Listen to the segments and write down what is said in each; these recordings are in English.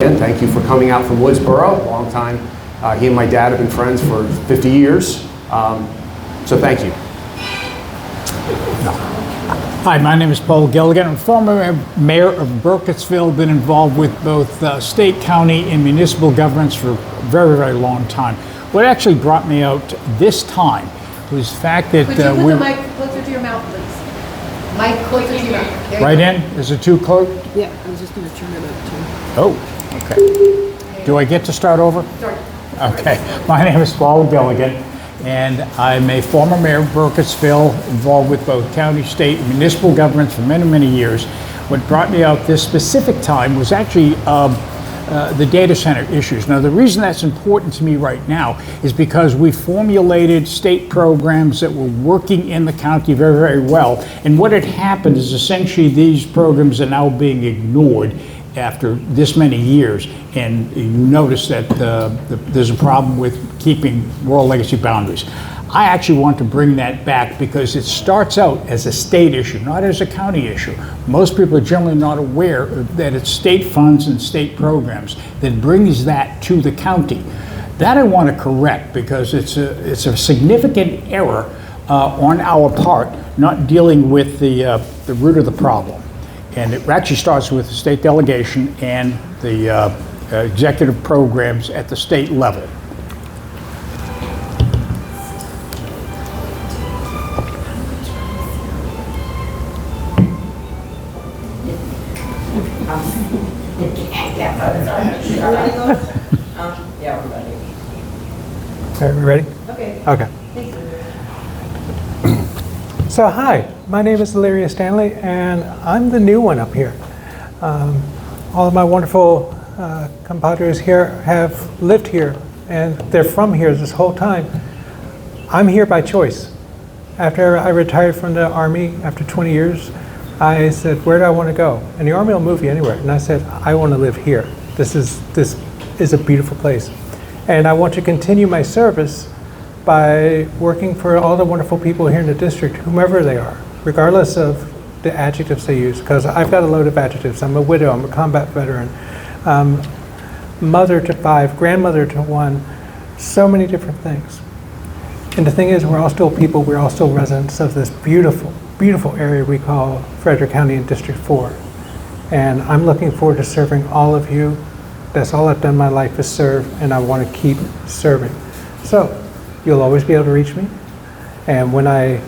Again, thank you for coming out from Woodsboro. A long time. He and my dad have been friends for 50 years. So thank you. Hi, my name is Paul Gilligan. I'm former mayor of Burkittsville, been involved with both state, county, and municipal governments for a very, very long time. What actually brought me out this time was the fact that Could you put the mic closer to your mouth, please? Mic closer to your mouth. There right you in? Is it too close? Yeah, I was just going to turn it up too. Oh, okay. Do I get to start over? Start. Okay. My name is Paul Gilligan, and I'm a former mayor of Burkittsville, involved with both county, state, and municipal governments for many, many years. What brought me out this specific time was actually the data center issues. Now, the reason that's important to me right now is because we formulated state programs that were working in the county very, very well. And what had happened is essentially these programs are now being ignored after this many years. And you notice that there's a problem with keeping rural legacy boundaries. I actually want to bring that back because it starts out as a state issue, not as a county issue. Most people are generally not aware that it's state funds and state programs that brings that to the county. That I want to correct because it's a significant error on our part, not dealing with the root of the problem. And it actually starts with the state delegation and the executive programs at the state level. Yeah, we're ready. Are we ready? Okay. Okay. So hi, my name is Alleria Stanley, and I'm the new one up here. All of my wonderful compadres here have lived here, and they're from here this whole time. I'm here by choice. After I retired from the Army, after 20 years, I said, where do I want to go? And the Army will move you anywhere. And I said, I want to live here. This is a beautiful place. And I want to continue my service by working for all the wonderful people here in the district, whomever they are, regardless of the adjectives they use, because I've got a load of adjectives. I'm a widow, I'm a combat veteran, mother to 5, grandmother to 1, so many different things. And the thing is, we're all still people, we're all still residents of this beautiful, beautiful area we call Frederick County in District 4. And I'm looking forward to serving all of you. That's all I've done in my life is serve, and I want to keep serving. So, you'll always be able to reach me. And when I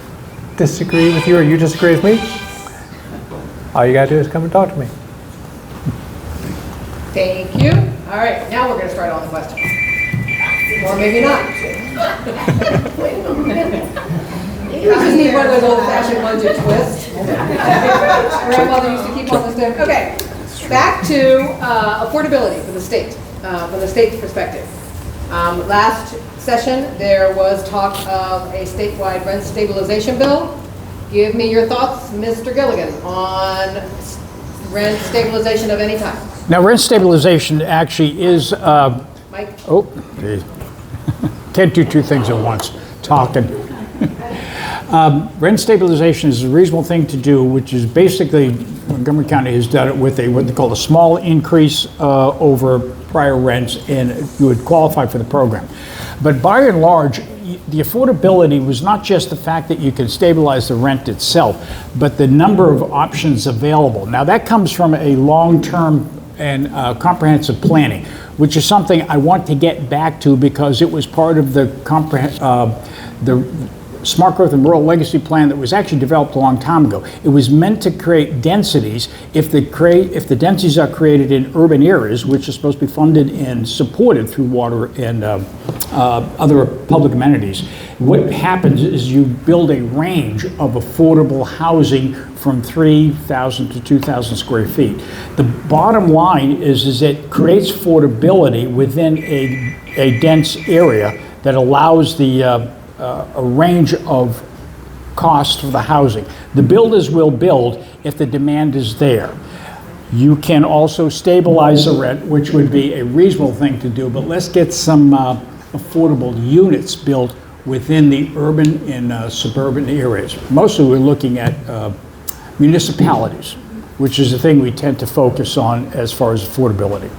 disagree with you or you disagree with me, all you gotta do is come and talk to me. Thank you. All right, now we're going to start on the questions. Or maybe not. You just need one of those old-fashioned ones you twist. Grandmother used to keep on the stem. Okay, back to affordability for the state, from the state's perspective. Last session, there was talk of a statewide rent stabilization bill. Give me your thoughts, Mr. Gilligan, on rent stabilization of any kind. Now, rent stabilization actually is, Mike? oh, can't do two things at once, talking. Rent stabilization is a reasonable thing to do, which is basically, Montgomery County has done it with what they call a small increase over prior rents, and you would qualify for the program. But by and large, the affordability was not just the fact that you could stabilize the rent itself, but the number of options available. Now that comes from a long-term and comprehensive planning, which is something I want to get back to because it was part of the Smart Growth and Rural Legacy Plan that was actually developed a long time ago. It was meant to create densities. If the densities are created in urban areas, which are supposed to be funded and supported through water and other public amenities, what happens is you build a range of affordable housing from 3,000 to 2,000 square feet. The bottom line is it creates affordability within a dense area that allows a range of costs for the housing. The builders will build if the demand is there. You can also stabilize the rent, which would be a reasonable thing to do, but let's get some affordable units built within the urban and suburban areas. Mostly we're looking at municipalities, which is the thing we tend to focus on as far as affordability.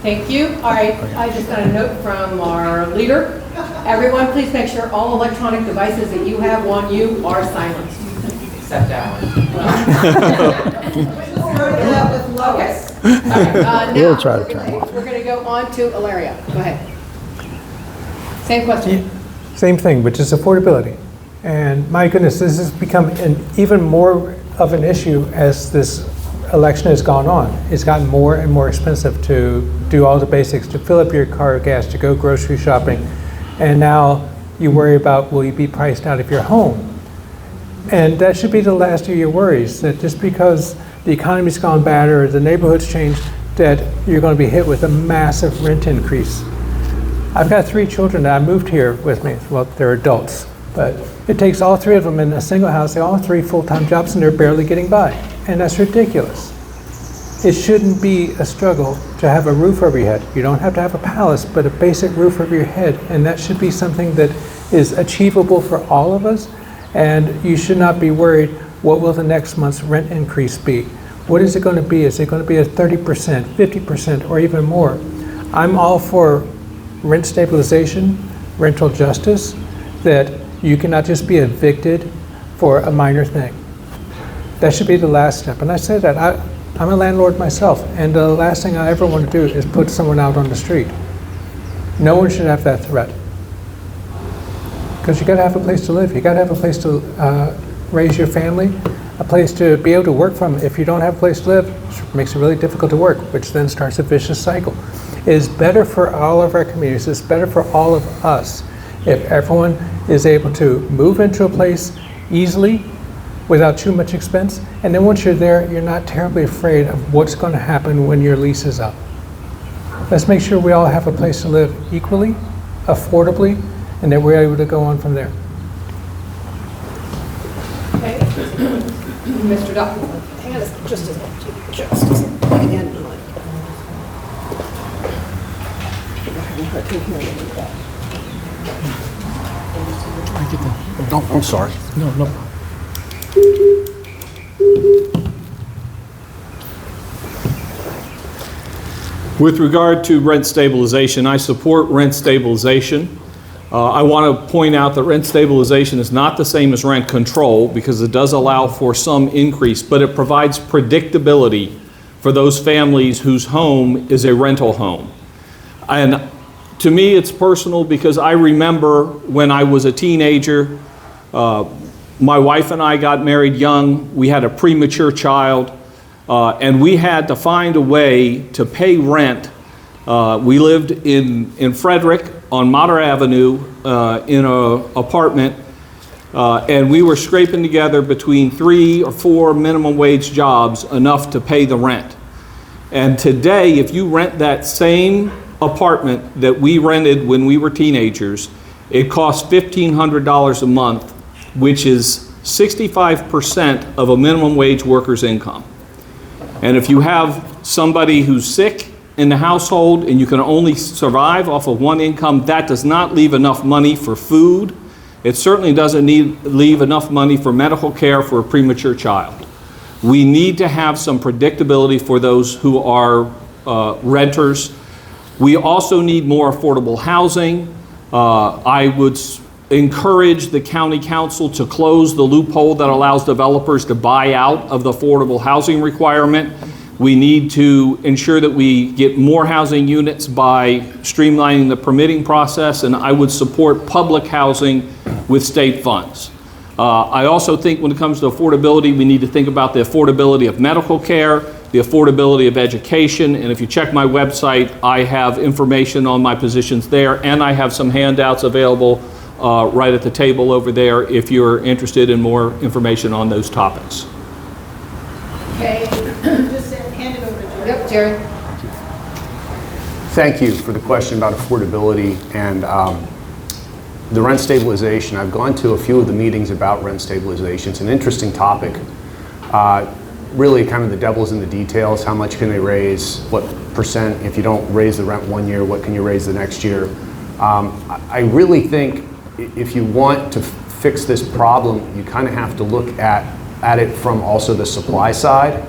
Thank you. All right, I just got a note from our leader. Everyone, please make sure all electronic devices that you have on you are silenced. Except ours. Okay. All right, We'll now, try to turn them off. we're going to go on to Alleria. Go ahead. Same question. Same thing, which is affordability. And my goodness, this has become even more of an issue as this election has gone on. It's gotten more and more expensive to do all the basics, to fill up your car with gas, to go grocery shopping. And now you worry about, will you be priced out of your home? And that should be the last of your worries, that just because the economy's gone bad or the neighborhood's changed, that you're going to be hit with a massive rent increase. I've got 3 children that I moved here with me. Well, they're adults, but it takes all 3 of them in a single house. They all have 3 full-time jobs and they're barely getting by. And that's ridiculous. It shouldn't be a struggle to have a roof over your head. You don't have to have a palace, but a basic roof over your head. And that should be something that is achievable for all of us. And you should not be worried, what will the next month's rent increase be? What is it going to be? Is it going to be a 30%, 50%, or even more? I'm all for rent stabilization, rental justice, that you cannot just be evicted for a minor thing. That should be the last step. And I say that, I'm a landlord myself, and the last thing I ever want to do is put someone out on the street. No one should have that threat. Because you got to have a place to live. You got to have a place to raise your family, a place to be able to work from. If you don't have a place to live, it makes it really difficult to work, which then starts a vicious cycle. It is better for all of our communities, it's better for all of us if everyone is able to move into a place easily without too much expense. And then once you're there, you're not terribly afraid of what's going to happen when your lease is up. Let's make sure we all have a place to live equally, affordably, and that we're able to go on from there. Okay. Mr. Duffy. Hang on just a second. Just a second. Again, like. Oh, I'm sorry. No, no. With regard to rent stabilization, I support rent stabilization. I want to point out that rent stabilization is not the same as rent control because it does allow for some increase, but it provides predictability for those families whose home is a rental home. And to me, it's personal because I remember when I was a teenager, my wife and I got married young. We had a premature child, and we had to find a way to pay rent. We lived in Frederick on Moderator Avenue in an apartment, and we were scraping together between 3 or 4 minimum wage jobs enough to pay the rent. And today, if you rent that same apartment that we rented when we were teenagers, it costs $1,500 a month, which is 65% of a minimum wage worker's income. And if you have somebody who's sick in the household and you can only survive off of one income, that does not leave enough money for food. It certainly doesn't leave enough money for medical care for a premature child. We need to have some predictability for those who are renters. We also need more affordable housing. I would encourage the county council to close the loophole that allows developers to buy out of the affordable housing requirement. We need to ensure that we get more housing units by streamlining the permitting process, and I would support public housing with state funds. I also think when it comes to affordability, we need to think about the affordability of medical care, the affordability of education, and if you check my website, I have information on my positions there, and I have some handouts available right at the table over there if you're interested in more information on those topics. Okay. Just hand it over to Jerry. Yep, Jerry. Thank you for the question about affordability and the rent stabilization. I've gone to a few of the meetings about rent stabilization. It's an interesting topic. Really kind of the devil's in the details. How much can they raise? What percent? If you don't raise the rent one year, what can you raise the next year? I really think if you want to fix this problem, you kind of have to look at it from also the supply side.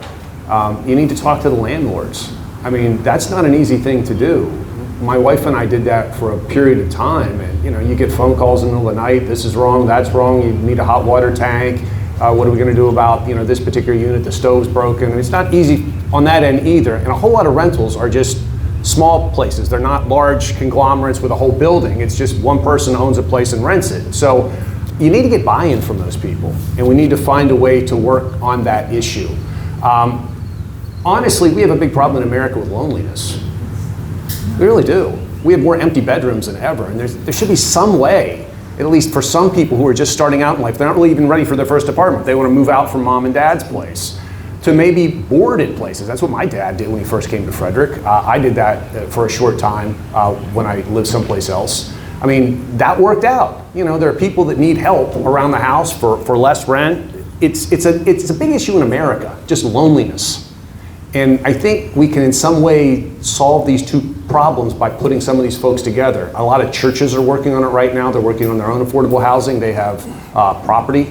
You need to talk to the landlords. I mean, that's not an easy thing to do. My wife and I did that for a period of time, and you get phone calls in the middle of the night, this is wrong, that's wrong, you need a hot water tank, what are we gonna do about this particular unit, the stove's broken, and it's not easy on that end either, and a whole lot of rentals are just small places. They're not large conglomerates with a whole building, it's just one person owns a place and rents it. So you need to get buy-in from those people, and we need to find a way to work on that issue. Honestly, we have a big problem in America with loneliness. We really do. We have more empty bedrooms than ever, and there should be some way, at least for some people who are just starting out in life, they're not really even ready for their first apartment. They want to move out from mom and dad's place, to maybe boarded places. That's what my dad did when he first came to Frederick. I did that for a short time when I lived someplace else. I mean, that worked out. There are people that need help around the house for less rent. It's a big issue in America, just loneliness. And I think we can in some way solve these two problems by putting some of these folks together. A lot of churches are working on it right now. They're working on their own affordable housing. They have property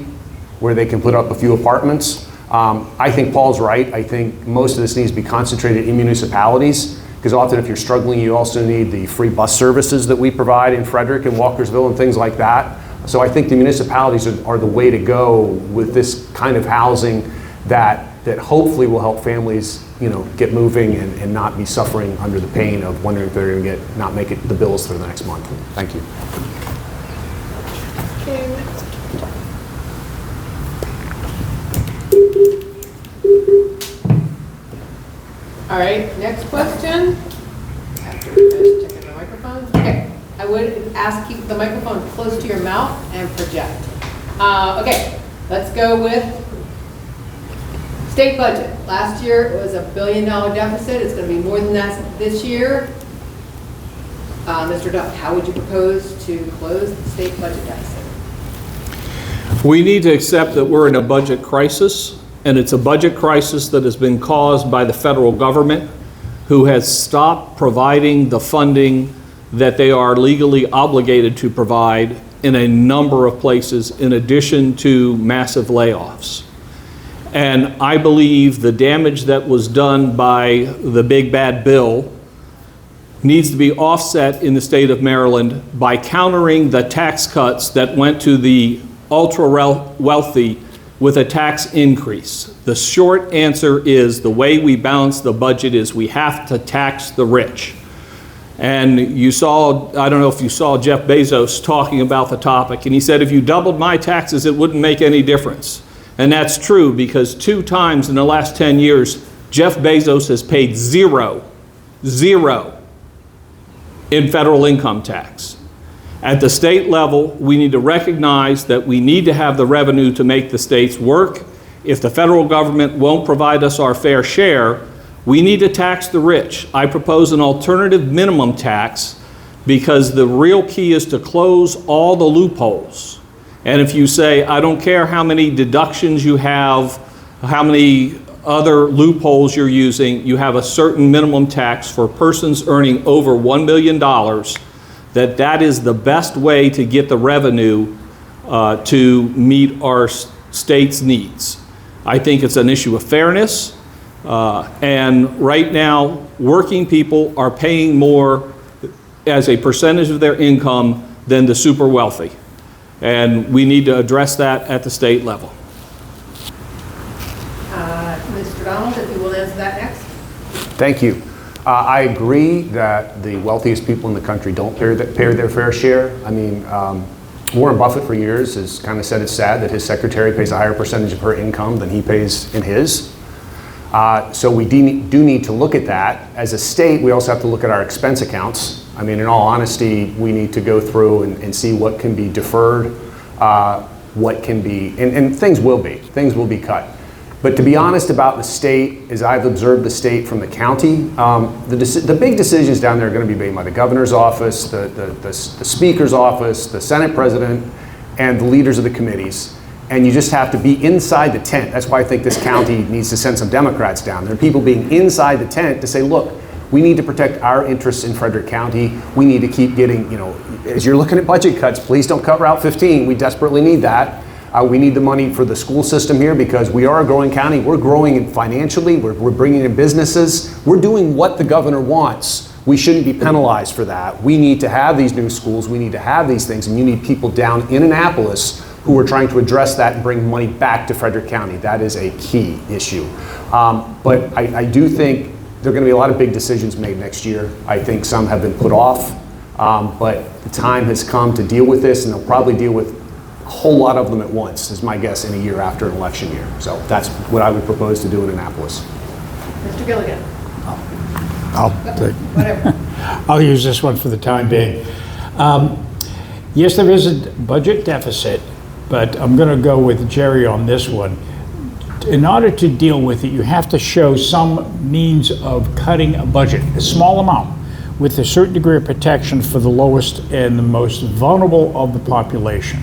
where they can put up a few apartments. I think Paul's right. I think most of this needs to be concentrated in municipalities, because often if you're struggling, you also need the free bus services that we provide in Frederick and Walkersville and things like that. So I think the municipalities are the way to go with this kind of housing that hopefully will help families get moving and not be suffering under the pain of wondering if they're going to not make it the bills for the next month. Thank you. All right, next question. After we finish checking the microphones. Okay, I would ask keep the microphone close to your mouth and project. Okay, let's go with state budget. Last year it was $1 billion deficit. It's going to be more than that this year. Mr. Duck, how would you propose to close the state budget deficit? We need to accept that we're in a budget crisis, and it's a budget crisis that has been caused by the federal government, who has stopped providing the funding that they are legally obligated to provide in a number of places, in addition to massive layoffs. And I believe the damage that was done by the big bad bill needs to be offset in the state of Maryland by countering the tax cuts that went to the ultra wealthy with a tax increase. The short answer is the way we balance the budget is we have to tax the rich. And you saw, I don't know if you saw Jeff Bezos talking about the topic, and he said, if you doubled my taxes, it wouldn't make any difference. And that's true, because 2 times in the last 10 years, Jeff Bezos has paid zero in federal income tax. At the state level, we need to recognize that we need to have the revenue to make the states work. If the federal government won't provide us our fair share, we need to tax the rich. I propose an alternative minimum tax, because the real key is to close all the loopholes. And if you say, I don't care how many deductions you have, how many other loopholes you're using, you have a certain minimum tax for persons earning over $1 million, that is the best way to get the revenue to meet our state's needs. I think it's an issue of fairness, and right now, working people are paying more as a percentage of their income than the super wealthy. And we need to address that at the state level. Mr. Donald, if you will answer that next. Thank you. I agree that the wealthiest people in the country don't pay their fair share. I mean, Warren Buffett for years has kind of said it's sad that his secretary pays a higher percentage of her income than he pays in his. So we do need to look at that. As a state, we also have to look at our expense accounts. I mean, in all honesty, we need to go through and see what can be deferred, what can be, and things will be cut. But to be honest about the state, as I've observed the state from the county, the big decisions down there are going to be made by the governor's office, the speaker's office, the Senate president, and the leaders of the committees. And you just have to be inside the tent. That's why I think this county needs to send some Democrats down. There are people being inside the tent to say, look, we need to protect our interests in Frederick County. We need to keep getting, as you're looking at budget cuts, please don't cut Route 15. We desperately need that. We need the money for the school system here because we are a growing county. We're growing financially. We're bringing in businesses. We're doing what the governor wants. We shouldn't be penalized for that. We need to have these new schools. We need to have these things. And you need people down in Annapolis who are trying to address that and bring money back to Frederick County. That is a key issue. But I do think there are going to be a lot of big decisions made next year. I think some have been put off, but the time has come to deal with this, and they'll probably deal with a whole lot of them at once, is my guess, in a year after an election year. So that's what I would propose to do in Annapolis. Mr. Gilligan. Whatever. I'll use this one for the time being. Yes, there is a budget deficit, but I'm going to go with Jerry on this one. In order to deal with it, you have to show some means of cutting a budget, a small amount, with a certain degree of protection for the lowest and the most vulnerable of the population.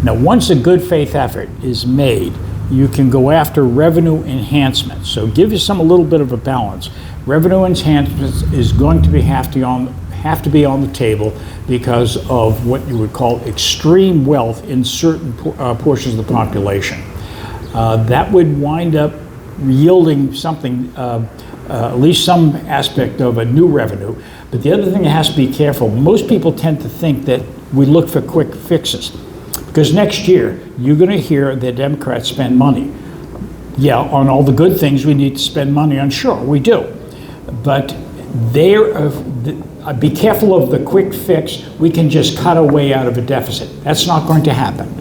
Now, once a good faith effort is made, you can go after revenue enhancement. So give you a little bit of a balance. Revenue enhancements is going to have to be on the table because of what you would call extreme wealth in certain portions of the population. That would wind up yielding something, at least some aspect of a new revenue. But the other thing that has to be careful, most people tend to think that we look for quick fixes. Because next year, you're going to hear the Democrats spend money. Yeah, on all the good things we need to spend money on, sure, we do. But be careful of the quick fix. We can just cut our way out of a deficit. That's not going to happen.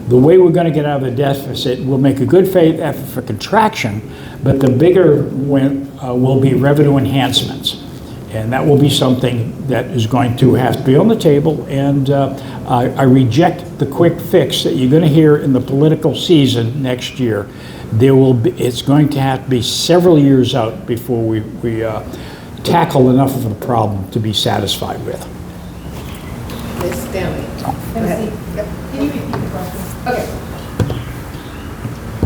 The way we're going to get out of the deficit will make a good faith effort for contraction, but the bigger win will be revenue enhancements. And that will be something that is going to have to be on the table. And I reject the quick fix that you're going to hear in the political season next year. It's going to have to be several years out before we tackle enough of the problem to be satisfied with. Ms. Stanley. Go ahead. Can you repeat the question? Okay.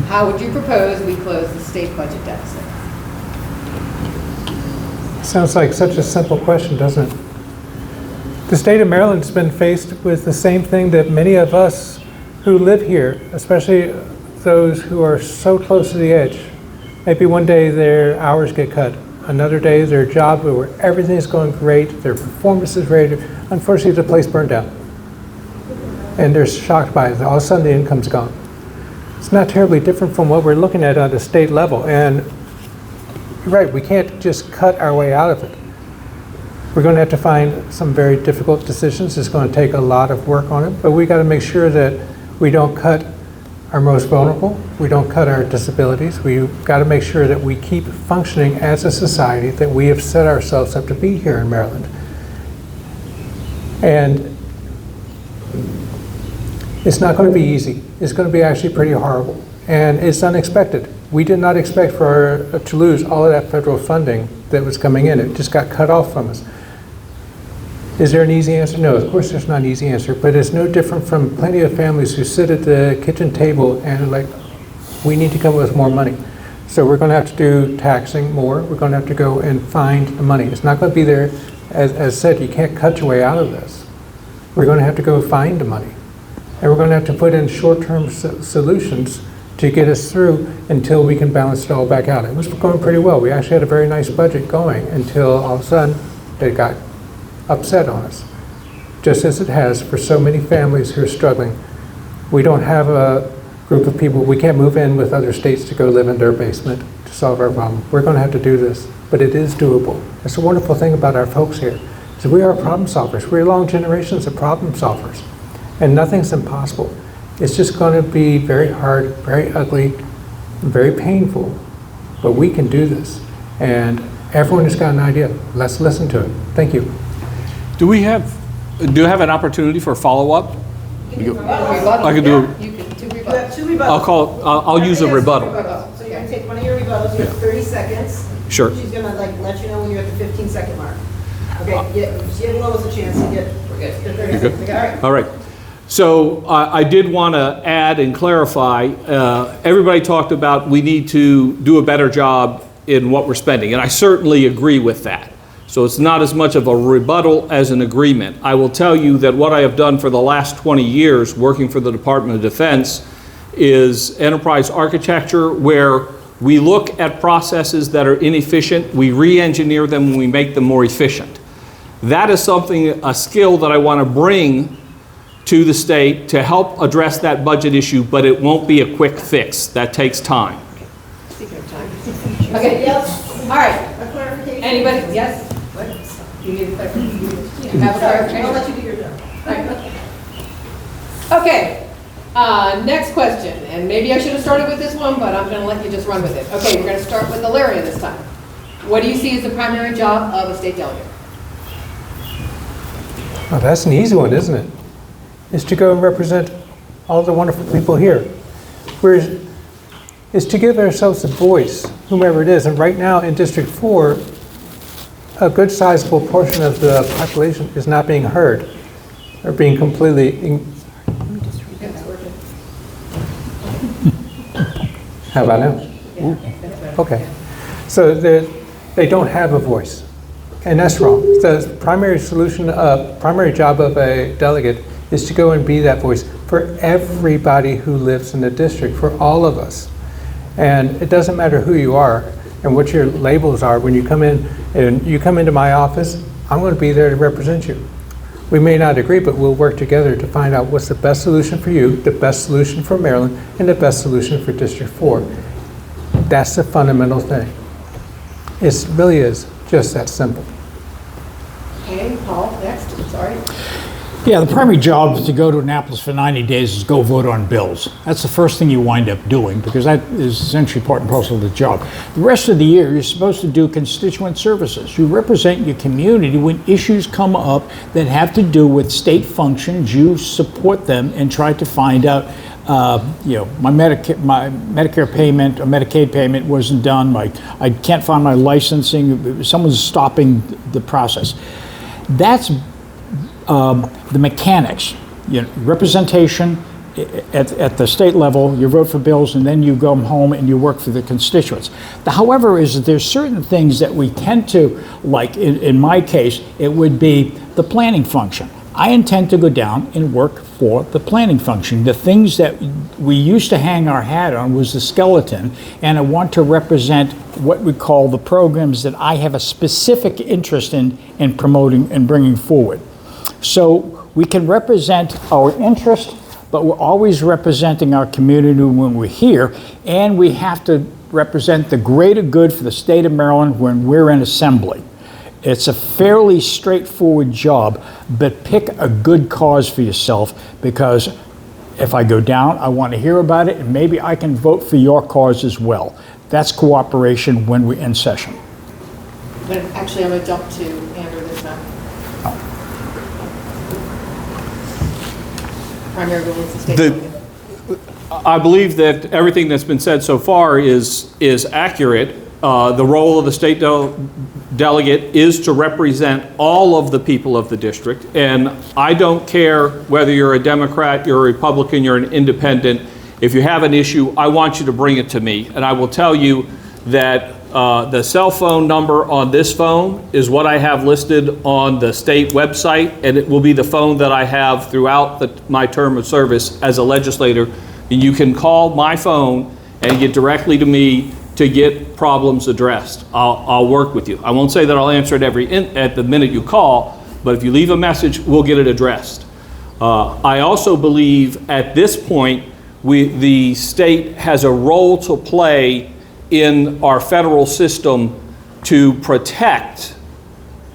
How would you propose we close the state budget deficit? Sounds like such a simple question, doesn't it? The state of Maryland's been faced with the same thing that many of us who live here, especially those who are so close to the edge. Maybe one day their hours get cut. Another day their job where everything is going great, their performance is ready. Unfortunately, the place burned down. And they're shocked by it. All of a sudden the income's gone. It's not terribly different from what we're looking at the state level. And you're right, we can't just cut our way out of it. We're going to have to find some very difficult decisions. It's going to take a lot of work on it, but we got to make sure that we don't cut our most vulnerable, we don't cut our disabilities. We've got to make sure that we keep functioning as a society that we have set ourselves up to be here in Maryland. And it's not going to be easy. It's going to be actually pretty horrible. And it's unexpected. We did not expect to lose all of that federal funding that was coming in. It just got cut off from us. Is there an easy answer? No, of course there's not an easy answer, but it's no different from plenty of families who sit at the kitchen table and are like, we need to come up with more money. So we're going to have to do taxing more. We're going to have to go and find the money. It's not going to be there. As said, you can't cut your way out of this. We're going to have to go find the money. And we're going to have to put in short-term solutions to get us through until we can balance it all back out. It was going pretty well. We actually had a very nice budget going until all of a sudden it got upset on us, just as it has for so many families who are struggling. We don't have a group of people, we can't move in with other states to go live in their basement to solve our problem. We're going to have to do this, but it is doable. That's a wonderful thing about our folks here, is we are problem solvers. We're long generations of problem solvers, and nothing's impossible. It's just going to be very hard, very ugly, very painful, but we can do this. And everyone has got an idea. Let's listen to it. Thank you. Do we have an opportunity for follow-up? I could do. You can do You have rebuttals. 2 rebuttals. I'll use a rebuttal. So you're gonna take one of your rebuttals, you have 30 seconds. Sure. She's gonna let you know when you're at the 15-second mark. Okay, give Lois a chance to get the 30 seconds. All right. All right. So I did want to add and clarify, everybody talked about we need to do a better job in what we're spending, and I certainly agree with that. So So it's not as much of a rebuttal as an agreement. I will tell you that what I have done for the last 20 years working for the Department of Defense is enterprise architecture, where we look at processes that are inefficient, we re-engineer them, and we make them more efficient. That is something, a skill that I want to bring to the state to help address that budget issue, but it won't be a quick fix. That takes time. Speaking of time. Okay, yes, all right. A clarification? Anybody, yes? You need a clarification? You have a clarification? I'll let you do your job. Okay, next question, and maybe I should have started with this one, but I'm going to let you just run with it. Okay, we're going to start with Alleria this time. What do you see as the primary job of a state delegate? Oh, that's an easy one, isn't it? Is to go and represent all the wonderful people here. Is to give ourselves a voice, whomever it is. And right now in District 4, a good sizable portion of the population is not being heard or being completely. How about now? Okay. So they don't have a voice. And that's wrong. The primary primary job of a delegate is to go and be that voice for everybody who lives in the district, for all of us. And it doesn't matter who you are and what your labels are. When you come in and you come into my office, I'm going to be there to represent you. We may not agree, but we'll work together to find out what's the best solution for you, the best solution for Maryland, and the best solution for District 4. That's the fundamental thing. It really is just that simple. Okay, Paul, next, sorry. Yeah, the primary job is to go to Annapolis for 90 days is go vote on bills. That's the first thing you wind up doing, because that is essentially part and parcel of the job. The rest of the year, you're supposed to do constituent services. You represent your community when issues come up that have to do with state functions. You support them and try to find out, my Medicare payment or Medicaid payment wasn't done. I can't find my licensing. Someone's stopping the process. That's the mechanics, representation at the state level, you vote for bills, and then you go home and you work for the constituents. However, there's certain things that we tend to, like in my case, it would be the planning function. I intend to go down and work for the planning function. The things that we used to hang our hat on was the skeleton, and I want to represent what we call the programs that I have a specific interest in promoting and bringing forward. So we can represent our interest, but we're always representing our community when we're here, and we have to represent the greater good for the state of Maryland when we're in assembly. It's a fairly straightforward job, but pick a good cause for yourself, because if I go down, I want to hear about it, and maybe I can vote for your cause as well. That's cooperation when we're in session. Actually, I'm going to jump to Andrew this time. Primary role is the state delegate. I believe that everything that's been said so far is accurate. The role of the state delegate is to represent all of the people of the district, and I don't care whether you're a Democrat, you're a Republican, you're an independent. If you have an issue, I want you to bring it to me, and I will tell you that the cell phone number on this phone is what I have listed on the state website, and it will be the phone that I have throughout my term of service as a legislator. And you can call my phone and get directly to me to get problems addressed. I'll work with you. I won't say that I'll answer it at the minute you call, but if you leave a message, we'll get it addressed. I also believe at this point, the state has a role to play in our federal system to protect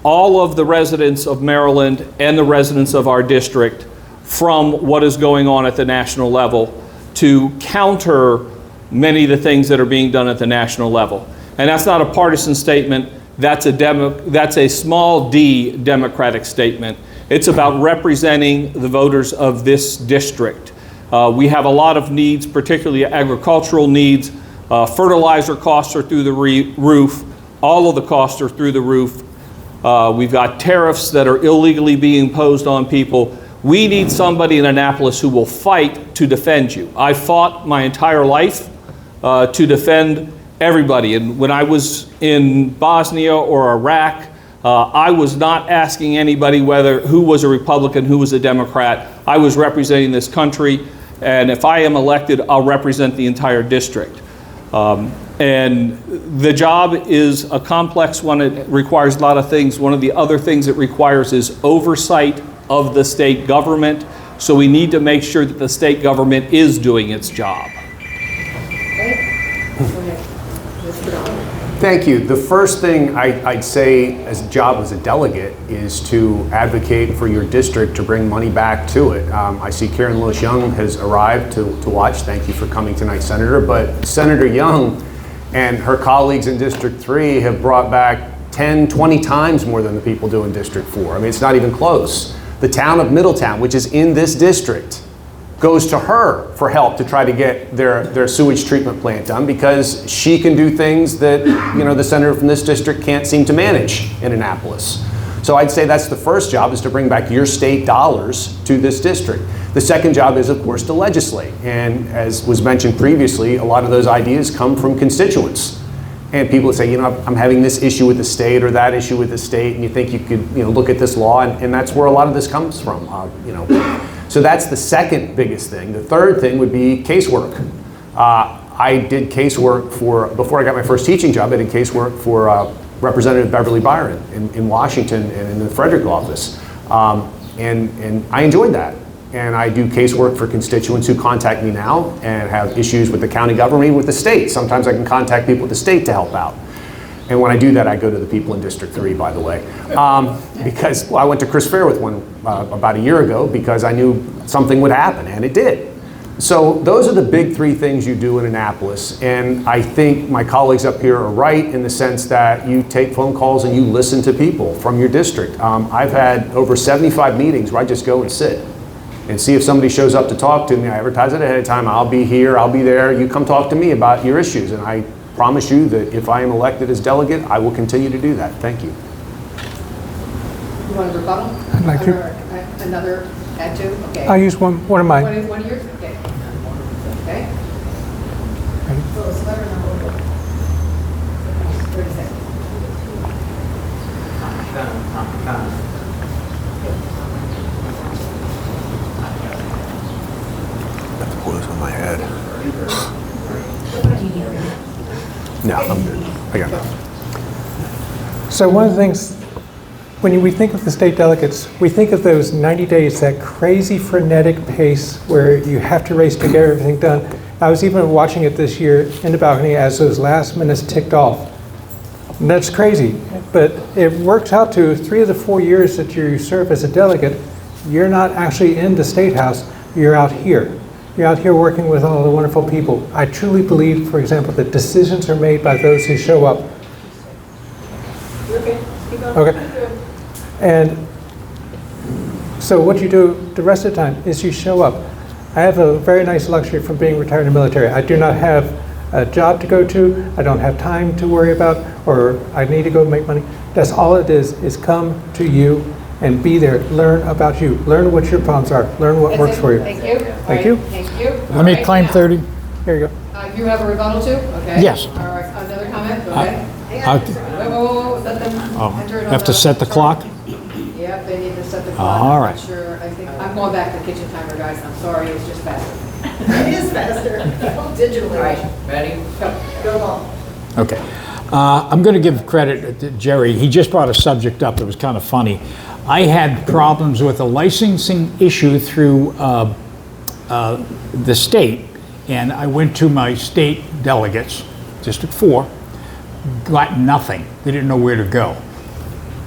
all of the residents of Maryland and the residents of our district from what is going on at the national level, to counter many of the things that are being done at the national level. And that's not a partisan statement, that's a small d democratic statement. It's about representing the voters of this district. We have a lot of needs, particularly agricultural needs. Fertilizer costs are through the roof. All of the costs are through the roof. We've got tariffs that are illegally being imposed on people. We need somebody in Annapolis who will fight to defend you. I fought my entire life to defend everybody. And when I was in Bosnia or Iraq, I was not asking anybody who was a Republican, who was a Democrat. I was representing this country, and if I am elected, I'll represent the entire district. And the job is a complex one. It requires a lot of things. One of the other things it requires is oversight of the state government. So we need to make sure that the state government is doing its job. Thank you. The first thing I'd say as a job as a delegate is to advocate for your district to bring money back to it. I see Karen Lewis Young has arrived to watch. Thank you for coming tonight, Senator. But Senator Young and her colleagues in District 3 have brought back 10, 20 times more than the people do in District 4. I mean, it's not even close. The town of Middletown, which is in this district, goes to her for help to try to get their sewage treatment plant done because she can do things that, you know, the senator from this district can't seem to manage in Annapolis. So I'd say that's the first job, is to bring back your state dollars to this district. The second job is, of course, to legislate. And as was mentioned previously, a lot of those ideas come from constituents. And people say, you know, I'm having this issue with the state or that issue with the state, and you think you could, you know, look at this law, and that's where a lot of this comes from, you know. So that's the second biggest thing. The third thing would be casework. I did casework before I got my first teaching job, I did casework for Representative Beverly Byron in Washington and in the Frederick office. And I enjoyed that. And I do casework for constituents who contact me now and have issues with the county government, with the state. Sometimes I can contact people at the state to help out. And when I do that, I go to the people in District 3, by the way. Because I went to Chris Fair with one about a year ago because I knew something would happen, and it did. So those are the big three things you do in Annapolis. And I think my colleagues up here are right in the sense that you take phone calls and you listen to people from your district. I've had over 75 meetings where I just go and sit and see if somebody shows up to talk to me. I advertise it ahead of time. I'll be here, I'll be there. You come talk to me about your issues. And I promise you that if I am elected as delegate, I will continue to do that. Thank you. You want a rebuttal? I'd like to. Another add to? Okay. I'll use one of mine. One of yours? Okay. Okay. 30 seconds. What's on my head? No, I'm good. I got it. So one of the things, when we think of the state delegates, we think of those 90 days, that crazy frenetic pace where you have to race to get everything done. I was even watching it this year in the balcony as those last minutes ticked off. And that's crazy, but it works out to 3 of the 4 years that you serve as a delegate, you're not actually in the State House, you're out here. You're out here working with all the wonderful people. I truly believe, for example, that decisions are made by those who show up. Okay, keep going. Okay. And so what you do the rest of the time is you show up. I have a very nice luxury from being retired in the military. I do not have a job to go to. I don't have time to worry about, or I need to go make money. That's all it is come to you and be there. Learn about you. Learn what your problems are. Learn what works for you. Thank you. Thank you. Thank you. Let me claim 30. Here you go. You have a rebuttal too? Okay. Yes. All right, another comment? Okay. I'll Let them enter it on have to set the clock? Yep, they need to set the clock. All I'm right. not sure, I think, I'm going back to kitchen timer, guys, I'm sorry, it's just faster. It is faster, digitally. Right, ready? Go on. Okay. I'm going to give credit to Jerry. He just brought a subject up that was kind of funny. I had problems with a licensing issue through the state, and I went to my state delegates, District 4, got nothing. They didn't know where to go.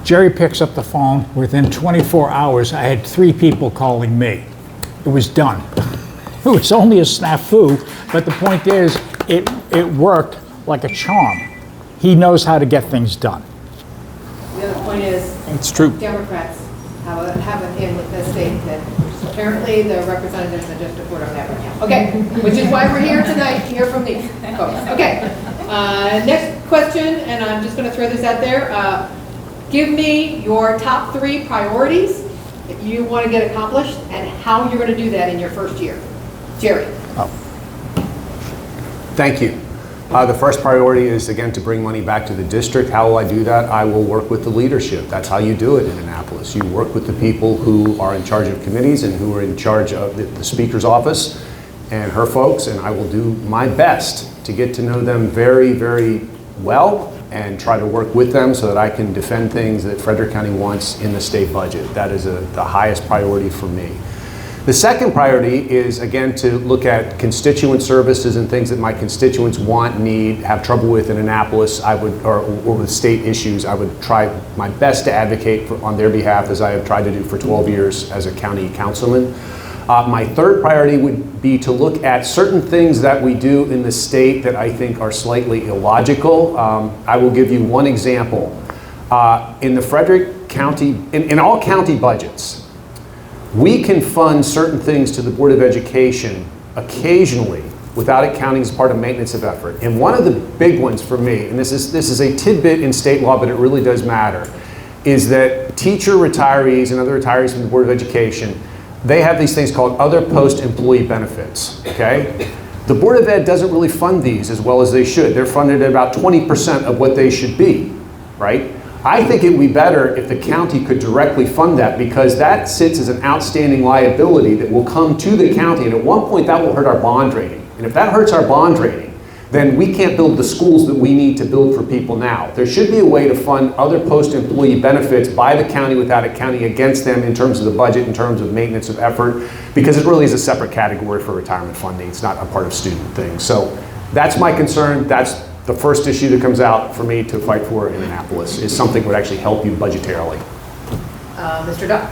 Jerry picks up the phone. Within 24 hours, I had 3 people calling me. It was done. It was only a snafu, but the point is, it worked like a charm. He knows how to get things done. The other point is, It's true. Democrats have an in with the state that apparently the representatives in District 4 don't have right now. Okay, which is why we're here tonight, to hear from these folks. Okay, next question, and I'm just going to throw this out there. Give me your top 3 priorities that you want to get accomplished and how you're going to do that in your first year. Jerry. Thank you. The first priority is, again, to bring money back to the district. How will I do that? I will work with the leadership. That's how you do it in Annapolis. You work with the people who are in charge of committees and who are in charge of the Speaker's office and her folks, and I will do my best to get to know them very, very well and try to work with them so that I can defend things that Frederick County wants in the state budget. That is the highest priority for me. The second priority is, again, to look at constituent services and things that my constituents want, need, have trouble with in Annapolis. Or with state issues. I would try my best to advocate on their behalf, as I have tried to do for 12 years as a county councilman. My third priority would be to look at certain things that we do in the state that I think are slightly illogical. I will give you one example. In the Frederick County, in all county budgets, we can fund certain things to the Board of Education occasionally without it counting as part of maintenance of effort. And one of the big ones for me, and this is a tidbit in state law, but it really does matter, is that teacher retirees and other retirees from the Board of Education, they have these things called other post-employee benefits, okay? The Board of Ed doesn't really fund these as well as they should. They're funded at about 20% of what they should be, right? I think it would be better if the county could directly fund that, because that sits as an outstanding liability that will come to the county, and at one point that will hurt our bond rating. And if that hurts our bond rating, then we can't build the schools that we need to build for people now. There should be a way to fund other post-employee benefits by the county without it counting against them in terms of the budget, in terms of maintenance of effort, because it really is a separate category for retirement funding. It's not a part of student things. So that's my concern. That's the first issue that comes out for me to fight for in Annapolis, is something that would actually help you budgetarily. Mr. Duck.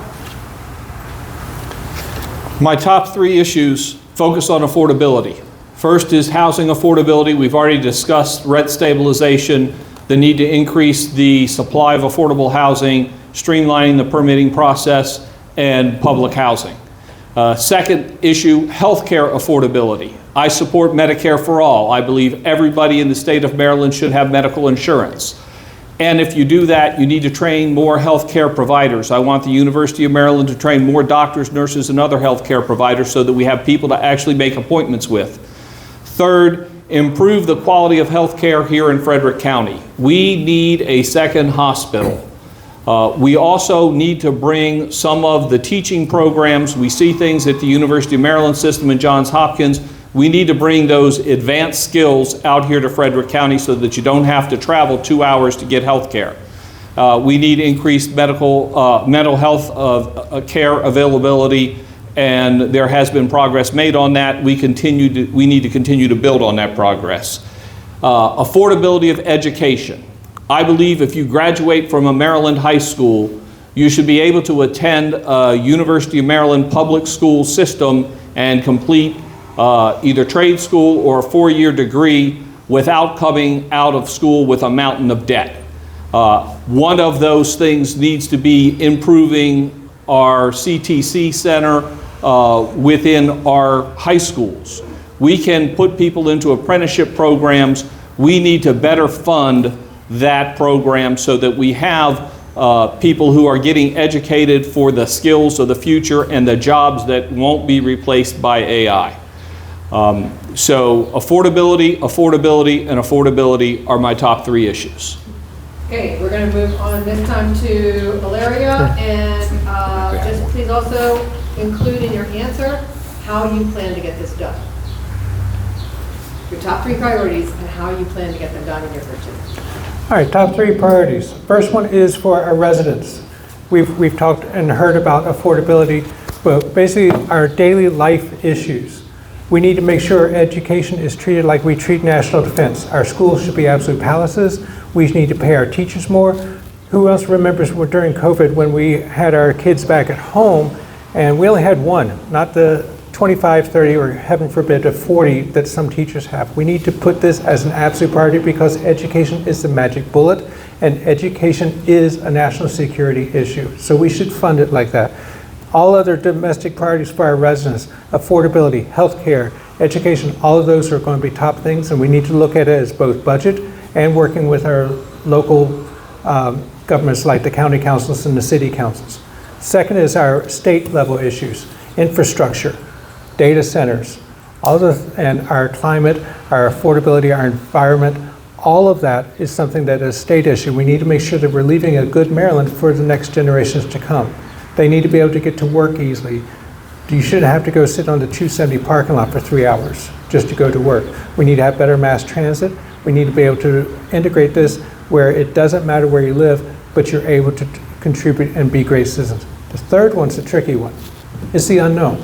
My top three issues focus on affordability. First is housing affordability. We've already discussed rent stabilization, the need to increase the supply of affordable housing, streamlining the permitting process, and public housing. Second issue, healthcare affordability. I support Medicare for all. I believe everybody in the state of Maryland should have medical insurance. And if you do that, you need to train more healthcare providers. I want the University of Maryland to train more doctors, nurses, and other healthcare providers so that we have people to actually make appointments with. Third, improve the quality of healthcare here in Frederick County. We need a second hospital. We also need to bring some of the teaching programs. We see things at the University of Maryland system and Johns Hopkins. We need to bring those advanced skills out here to Frederick County so that you don't have to travel 2 hours to get health care. We need increased mental health care availability, and there has been progress made on that. We need to continue to build on that progress. Affordability of education. I believe if you graduate from a Maryland high school, you should be able to attend a University of Maryland public school system and complete either trade school or a 4-year degree without coming out of school with a mountain of debt. One of those things needs to be improving our CTC center within our high schools. We can put people into apprenticeship programs. We need to better fund that program so that we have people who are getting educated for the skills of the future and the jobs that won't be replaced by AI. So affordability, affordability, and affordability are my top three issues. Okay, we're going to move on this time to Alleria, and just please also include in your answer how you plan to get this done. Your top three priorities and how you plan to get them done in your first year. All right, top three priorities. First one is for our residents. We've talked and heard about affordability, but basically our daily life issues. We need to make sure education is treated like we treat national defense. Our schools should be absolute palaces. We need to pay our teachers more. Who else remembers during COVID when we had our kids back at home and we only had one, not the 25, 30, or heaven forbid, a 40 that some teachers have. We need to put this as an absolute priority because education is the magic bullet and education is a national security issue. So we should fund it like that. All other domestic priorities for our residents, affordability, healthcare, education, all of those are going to be top things, and we need to look at it as both budget and working with our local governments like the county councils and the city councils. Second is our state level issues, infrastructure, data centers, and our climate, our affordability, our environment, all of that is something that is a state issue. We need to make sure that we're leaving a good Maryland for the next generations to come. They need to be able to get to work easily. You shouldn't have to go sit on the 270 parking lot for 3 hours just to go to work. We need to have better mass transit. We need to be able to integrate this where it doesn't matter where you live, but you're able to contribute and be great citizens. The third one's a tricky one. It's the unknown.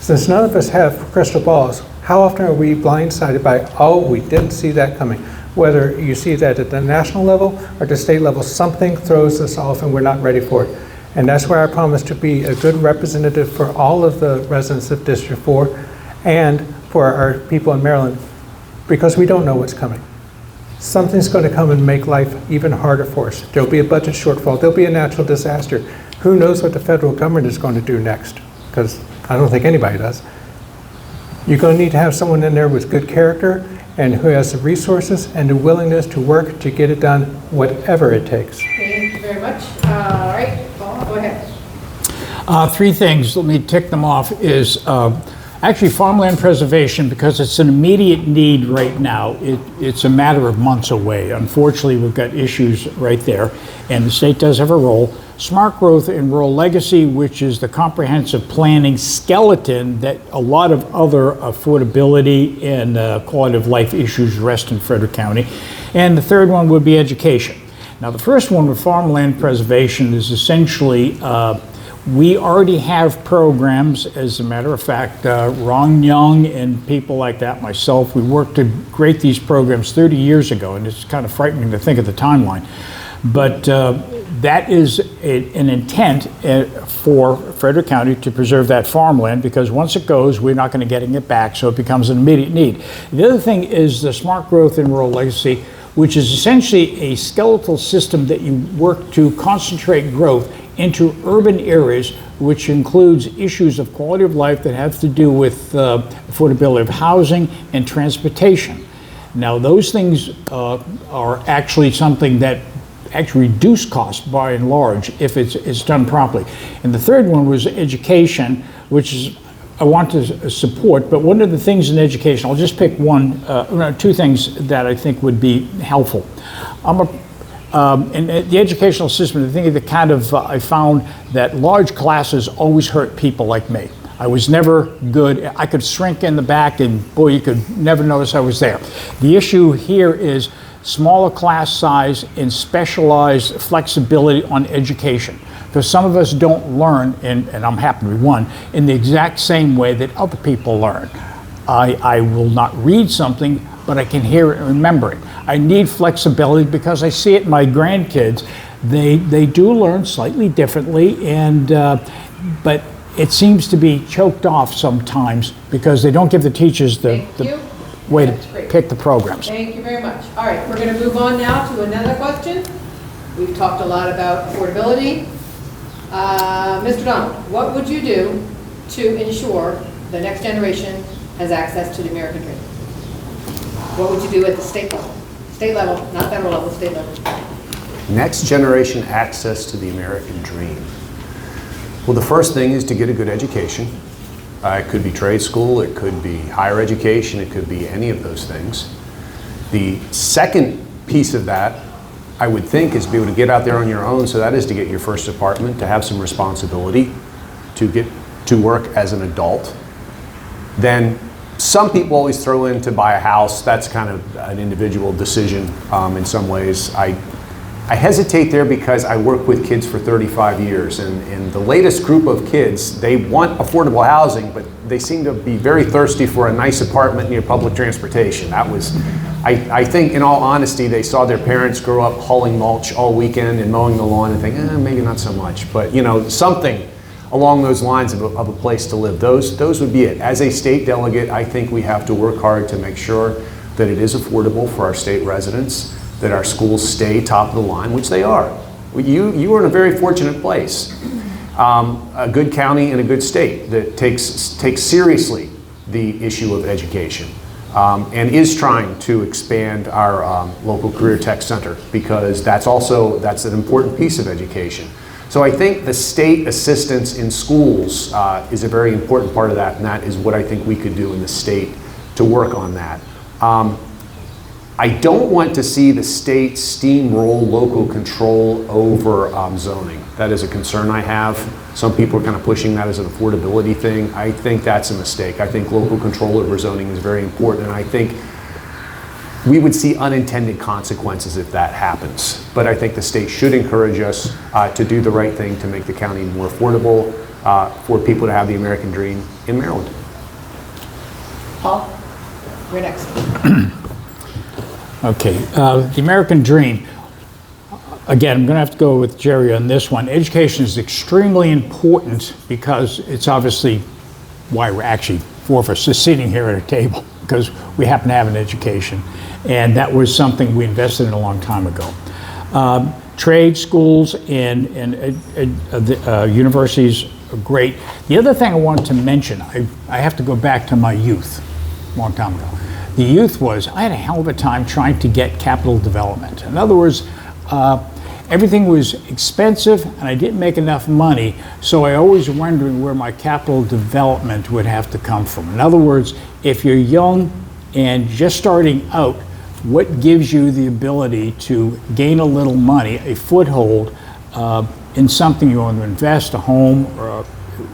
Since none of us have crystal balls, how often are we blindsided by, oh, we didn't see that coming? Whether you see that at the national level or the state level, something throws us off and we're not ready for it. And that's where I promise to be a good representative for all of the residents of District 4 and for our people in Maryland, because we don't know what's coming. Something's going to come and make life even harder for us. There'll be a budget shortfall. There'll be a natural disaster. Who knows what the federal government is going to do next? Because I don't think anybody does. You're going to need to have someone in there with good character and who has the resources and the willingness to work to get it done, whatever it takes. Thank you very much. All right, Paul, go ahead. 3 things, let me tick them off, is actually farmland preservation, because it's an immediate need right now. It's a matter of months away. Unfortunately, we've got issues right there, and the state does have a role. Smart growth and rural legacy, which is the comprehensive planning skeleton that a lot of other affordability and quality of life issues rest in Frederick County. And the third one would be education. Now, the first one with farmland preservation is essentially we already have programs. As a matter of fact, Ron Young and people like that, myself, we worked to create these programs 30 years ago, and it's kind of frightening to think of the timeline. But that is an intent for Frederick County to preserve that farmland, because once it goes, we're not going to get it back, so it becomes an immediate need. The other thing is the smart growth and rural legacy, which is essentially a skeletal system that you work to concentrate growth into urban areas, which includes issues of quality of life that have to do with affordability of housing and transportation. Now, those things are actually something that actually reduce costs by and large if it's done properly. And the third one was education, which is I want to support, but one of the things in education, I'll just pick two things that I think would be helpful. In the educational system, the thing that kind of I found that large classes always hurt people like me. I was never good. I could shrink in the back and boy, you could never notice I was there. The issue here is smaller class size and specialized flexibility on education. Because some of us don't learn, and I'm happy to be one, in the exact same way that other people learn. I will not read something, but I can hear it and remember it. I need flexibility because I see it in my grandkids. They do learn slightly differently, and but it seems to be choked off sometimes because they don't give the teachers the way to pick the programs. Thank you very much. All right, we're going to move on now to another question. We've talked a lot about affordability. Mr. Donald, what would you do to ensure the next generation has access to the American dream? What would you do at the state level? State level, not federal level, state level. Next generation access to the American dream. Well, the first thing is to get a good education. It could be trade school, it could be higher education, it could be any of those things. The second piece of that, I would think, is be able to get out there on your own. So that is to get your first apartment, to have some responsibility, to get to work as an adult. Then some people always throw in to buy a house. That's kind of an individual decision in some ways. I hesitate there because I work with kids for 35 years, and the latest group of kids, they want affordable housing, but they seem to be very thirsty for a nice apartment near public transportation. That was, I think, in all honesty, they saw their parents grow up hauling mulch all weekend and mowing the lawn and think, maybe not so much, but you know, something along those lines of a place to live. Those would be it. As a state delegate, I think we have to work hard to make sure that it is affordable for our state residents, that our schools stay top of the line, which they are. You are in a very fortunate place. A good county and a good state that takes seriously the issue of education and is trying to expand our local career tech center, because that's an important piece of education. So I think the state assistance in schools is a very important part of that, and that is what I think we could do in the state to work on that. I don't want to see the state steamroll local control over zoning. That is a concern I have. Some people are kind of pushing that as an affordability thing. I think that's a mistake. I think local control over zoning is very important, and I think we would see unintended consequences if that happens. But I think the state should encourage us to do the right thing to make the county more affordable for people to have the American dream in Maryland. Paul, you're next. Okay, the American dream. Again, I'm going to have to go with Jerry on this one. Education is extremely important because it's obviously why we're actually, four of us, are sitting here at a table, because we happen to have an education. And that was something we invested in a long time ago. Trade schools and universities are great. The other thing I wanted to mention, I have to go back to my youth, a long time ago. The youth was, I had a hell of a time trying to get capital development. In other words, everything was expensive and I didn't make enough money, so I always wondering where my capital development would have to come from. In other words, if you're young and just starting out, what gives you the ability to gain a little money, a foothold in something you want to invest, a home, or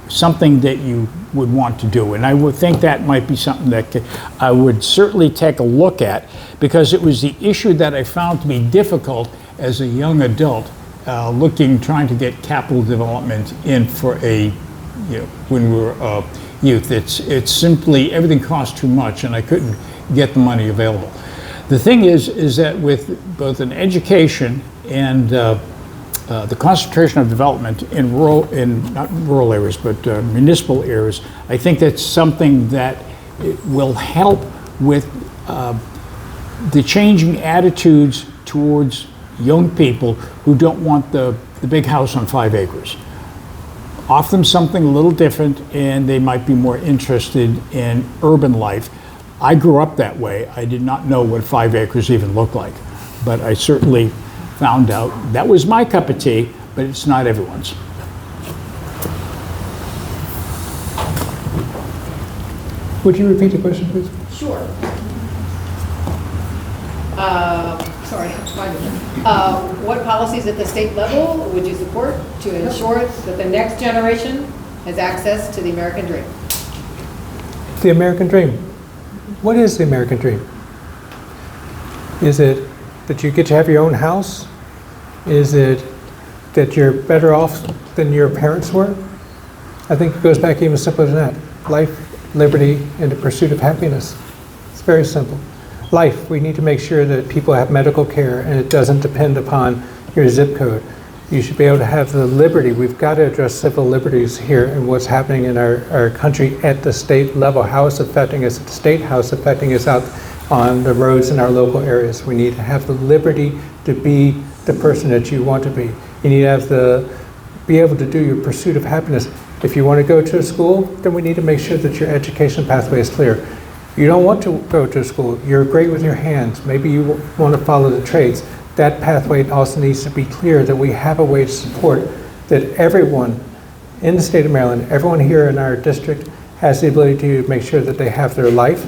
something that you would want to do? And I would think that might be something that I would certainly take a look at, because it was the issue that I found to be difficult as a young adult, trying to get capital development in for when we were youth. It's simply, everything cost too much and I couldn't get the money available. The thing is that with both an education and the concentration of development in not rural areas, but municipal areas, I think that's something that will help with the changing attitudes towards young people who don't want the big house on 5 acres. Offer them something a little different and they might be more interested in urban life. I grew up that way. I did not know what 5 acres even looked like, but I certainly found out that was my cup of tea, but it's not everyone's. Would you repeat the question, please? Sure. Sorry, what policies at the state level would you support to ensure that the next generation has access to the American dream? The American dream. What is the American dream? Is it that you get to have your own house? Is it that you're better off than your parents were? I think it goes back even simpler than that. Life, liberty, and the pursuit of happiness. It's very simple. Life, we need to make sure that people have medical care and it doesn't depend upon your zip code. You should be able to have the liberty. We've got to address civil liberties here and what's happening in our country at the state level. How it's affecting us at the state, how it's affecting us out on the roads in our local areas. We need to have the liberty to be the person that you want to be. You need to have be able to do your pursuit of happiness. If you want to go to a school, then we need to make sure that your education pathway is clear. You don't want to go to school. You're great with your hands. Maybe you want to follow the trades. That pathway also needs to be clear, that we have a way to support that everyone in the state of Maryland, everyone here in our district has the ability to make sure that they have their life,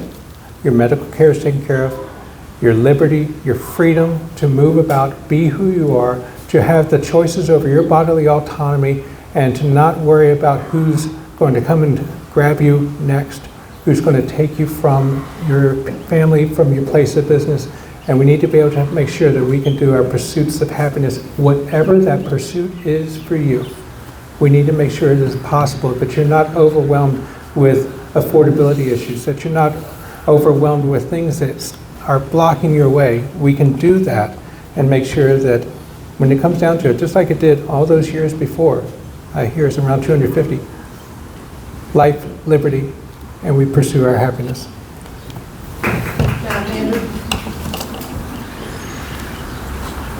your medical care is taken care of, your liberty, your freedom to move about, be who you are, to have the choices over your bodily autonomy, and to not worry about who's going to come and grab you next, who's going to take you from your family, from your place of business. And we need to be able to make sure that we can do our pursuits of happiness, whatever that pursuit is for you. We need to make sure it is possible, that you're not overwhelmed with affordability issues, that you're not overwhelmed with things that are blocking your way. We can do that and make sure that when it comes down to it, just like it did all those years before, I hear it's around 250, life, liberty, and we pursue our happiness.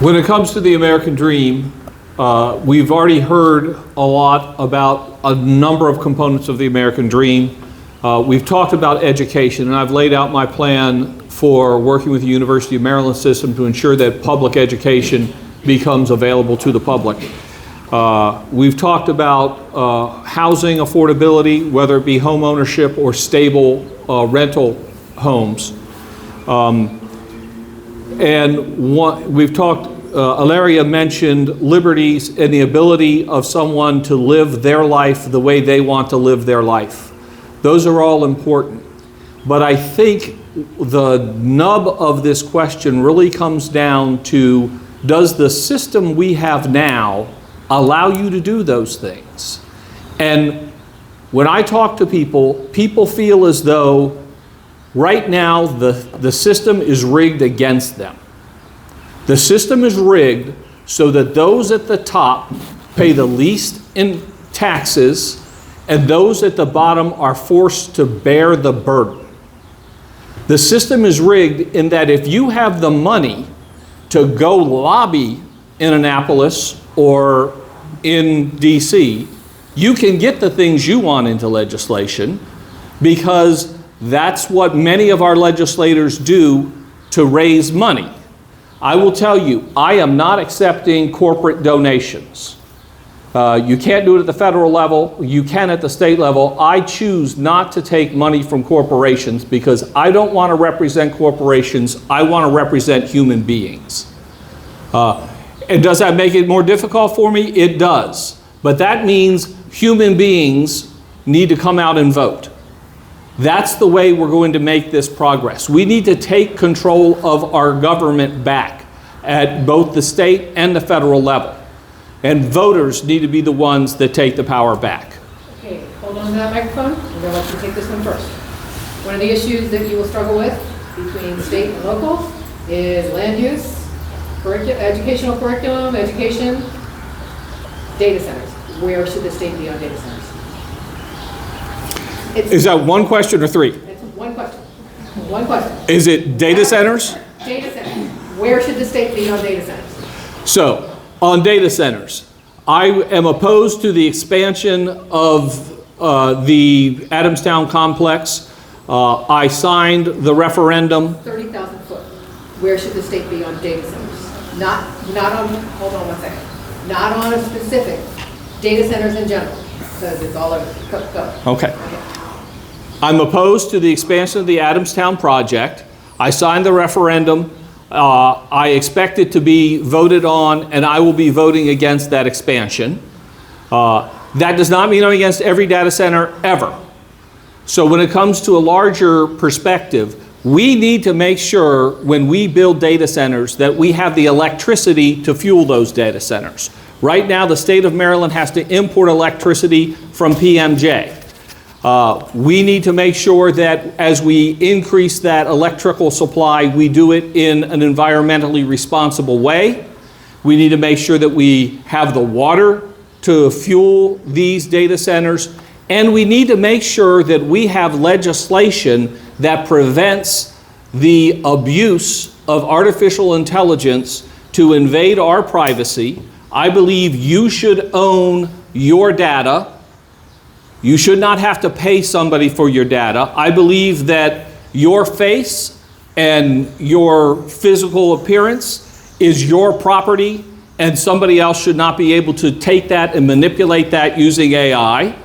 When it comes to the American dream, we've already heard a lot about a number of components of the American dream. We've talked about education, and I've laid out my plan for working with the University of Maryland system to ensure that public education becomes available to the public. We've talked about housing affordability, whether it be home ownership or stable rental homes. We've talked, Alleria mentioned liberties and the ability of someone to live their life the way they want to live their life. Those are all important. But I think the nub of this question really comes down to, does the system we have now allow you to do those things? And when I talk to people, people feel as though right now the system is rigged against them. The system is rigged so that those at the top pay the least in taxes and those at the bottom are forced to bear the burden. The system is rigged in that if you have the money to go lobby in Annapolis or in DC, you can get the things you want into legislation because that's what many of our legislators do to raise money. I will tell you, I am not accepting corporate donations. You can't do it at the federal level, you can at the state level. I choose not to take money from corporations because I don't want to represent corporations, I want to represent human beings. And does that make it more difficult for me? It does. But that means human beings need to come out and vote. That's the way we're going to make this progress. We need to take control of our government back at both the state and the federal level. And voters need to be the ones that take the power back. Okay, hold on to that microphone. I'm going to let you take this one first. One of the issues that you will struggle with between state and local is land use, educational curriculum, education, data centers. Where should the state be on data centers? Is that one question or three? It's one question. One question. Is it data centers? Data centers. Where should the state be on data centers? So, on data centers, I am opposed to the expansion of the Adamstown complex. I signed the referendum. 30,000 foot. Where should the state be on data centers? Not on, hold on one second. Not on a specific, data centers in general, because it's all over. Go. Okay. I'm opposed to the expansion of the Adamstown project. I signed the referendum. I expect it to be voted on, and I will be voting against that expansion. That does not mean I'm against every data center ever. So when it comes to a larger perspective, we need to make sure when we build data centers that we have the electricity to fuel those data centers. Right now, the state of Maryland has to import electricity from PMJ. We need to make sure that as we increase that electrical supply, we do it in an environmentally responsible way. We need to make sure that we have the water to fuel these data centers. And we need to make sure that we have legislation that prevents the abuse of artificial intelligence to invade our privacy. I believe you should own your data. You should not have to pay somebody for your data. I believe that your face and your physical appearance is your property, and somebody else should not be able to take that and manipulate that using AI.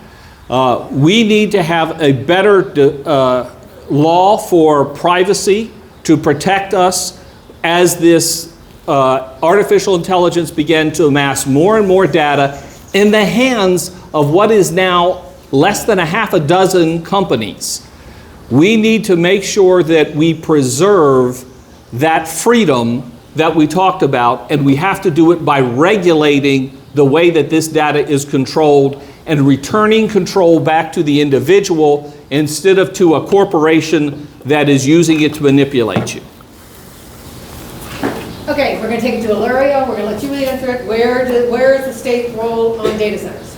We need to have a better law for privacy to protect us as this artificial intelligence began to amass more and more data in the hands of what is now less than a half a dozen companies. We need to make sure that we preserve that freedom that we talked about, and we have to do it by regulating the way that this data is controlled and returning control back to the individual instead of to a corporation that is using it to manipulate you. Okay, we're going to take it to Alleria. We're going to let you answer it. Where is the state's role on data centers?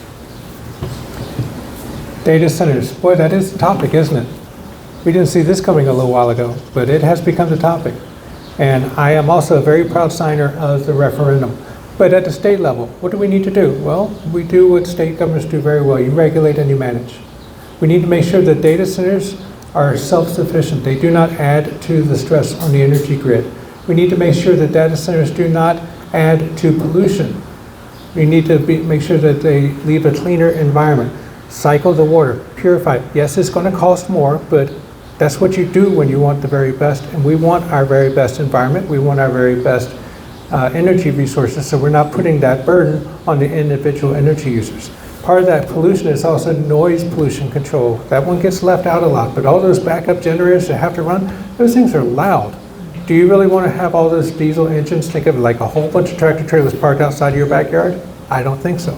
Data centers, boy, that is the topic, isn't it? We didn't see this coming a little while ago, but it has become the topic. And I am also a very proud signer of the referendum. But at the state level, what do we need to do? Well, we do what state governments do very well. You regulate and you manage. We need to make sure that data centers are self-sufficient. They do not add to the stress on the energy grid. We need to make sure that data centers do not add to pollution. We need to make sure that they leave a cleaner environment. Cycle the water, purify it. Yes, it's going to cost more, but that's what you do when you want the very best. And we want our very best environment. We want our very best energy resources, so we're not putting that burden on the individual energy users. Part of that pollution is also noise pollution control. That one gets left out a lot, but all those backup generators that have to run, those things are loud. Do you really want to have all those diesel engines? Think of it like a whole bunch of tractor trailers parked outside of your backyard? I don't think so.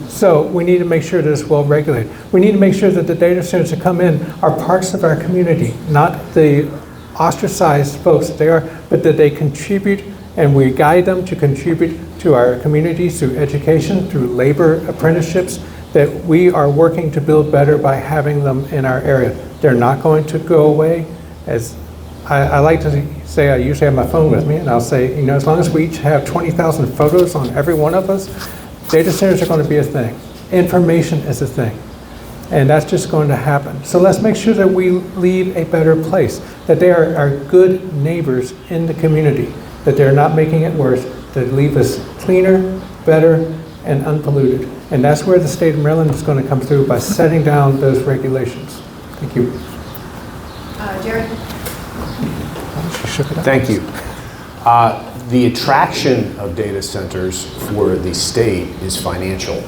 So we need to make sure that it's well regulated. We need to make sure that the data centers that come in are parts of our community, not the ostracized folks that they are, but that they contribute, and we guide them to contribute to our communities through education, through labor apprenticeships, that we are working to build better by having them in our area. They're not going to go away. As I like to say, I usually have my phone with me, and I'll say, you know, as long as we each have 20,000 photos on every one of us, data centers are going to be a thing. Information is a thing. And that's just going to happen. So let's make sure that we leave a better place, that they are good neighbors in the community, that they're not making it worse, that leave us cleaner, better, and unpolluted. And that's where the state of Maryland is going to come through, by setting down those regulations. Thank you. Jerry? Thank you. The attraction of data centers for the state is financial.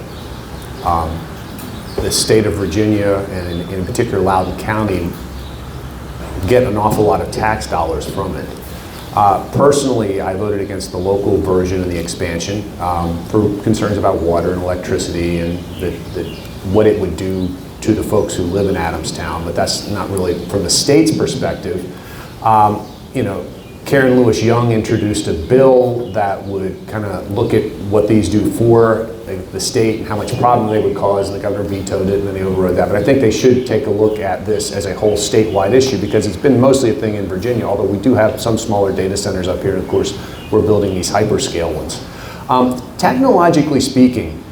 The state of Virginia, and in particular Loudoun County, get an awful lot of tax dollars from it. Personally, I voted against the local version and the expansion for concerns about water and electricity and what it would do to the folks who live in Adamstown, but that's not really from the state's perspective. You know, Karen Lewis Young introduced a bill that would kind of look at what these do for the state and how much problem they would cause, and the governor vetoed it and then they overrode that. But I think they should take a look at this as a whole statewide issue, because it's been mostly a thing in Virginia, although we do have some smaller data centers up here, and of course we're building these hyperscale ones. Technologically speaking,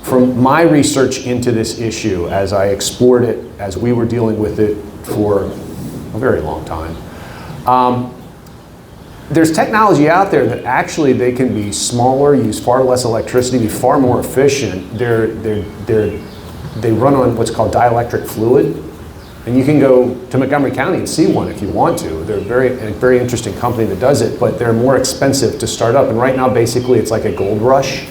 from my research into this issue, as I explored it, as we were dealing with it for a very long time, there's technology out there that actually they can be smaller, use far less electricity, be far more efficient. They run on what's called dielectric fluid, and you can go to Montgomery County and see one if you want to. They're a very interesting company that does it, but they're more expensive to start up. And right now, basically, it's like a gold rush.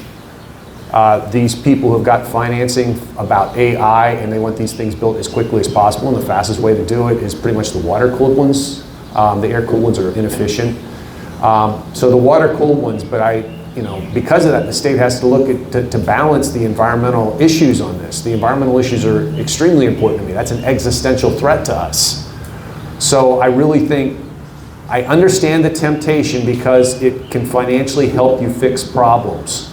These people have got financing about AI, and they want these things built as quickly as possible. And the fastest way to do it is pretty much the water-cooled ones. The air-cooled ones are inefficient. So the water-cooled ones, but because of that, the state has to look at to balance the environmental issues on this. The environmental issues are extremely important to me. That's an existential threat to us. So I really think, I understand the temptation because it can financially help you fix problems.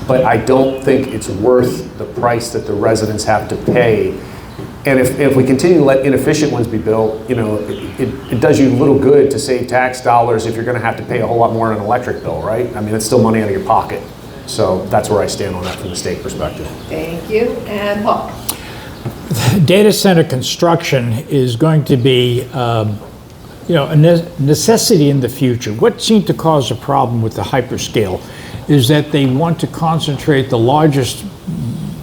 But I don't think it's worth the price that the residents have to pay. And if we continue to let inefficient ones be built, it does you little good to save tax dollars if you're going to have to pay a whole lot more on an electric bill, right? I mean, it's still money out of your pocket. So that's where I stand on that from the state perspective. Thank you. And Paul? Data center construction is going to be a necessity in the future. What seemed to cause a problem with the hyperscale is that they want to concentrate the largest,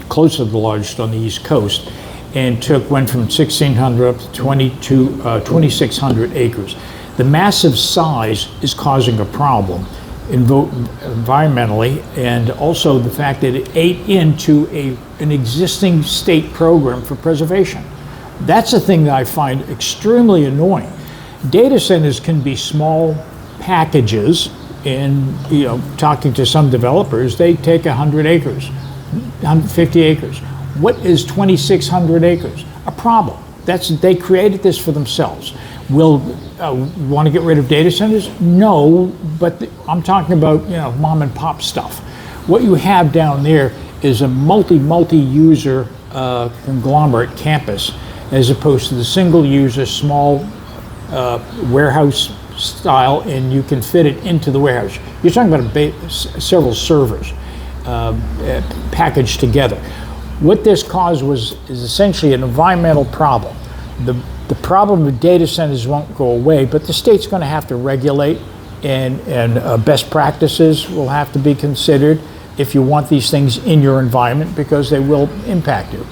close to the largest on the East Coast, and went from 1,600 up to 2,600 acres. The massive size is causing a problem environmentally, and also the fact that it ate into an existing state program for preservation. That's a thing that I find extremely annoying. Data centers can be small packages, and talking to some developers, they take 100 acres, 150 acres. What is 2,600 acres? A problem. They created this for themselves. Will want to get rid of data centers? No, but I'm talking about mom and pop stuff. What you have down there is a multi-user conglomerate campus, as opposed to the single user small warehouse style, and you can fit it into the warehouse. You're talking about several servers packaged together. What this caused is essentially an environmental problem. The problem with data centers won't go away, but the state's going to have to regulate, and best practices will have to be considered, if you want these things in your environment, because they will impact you.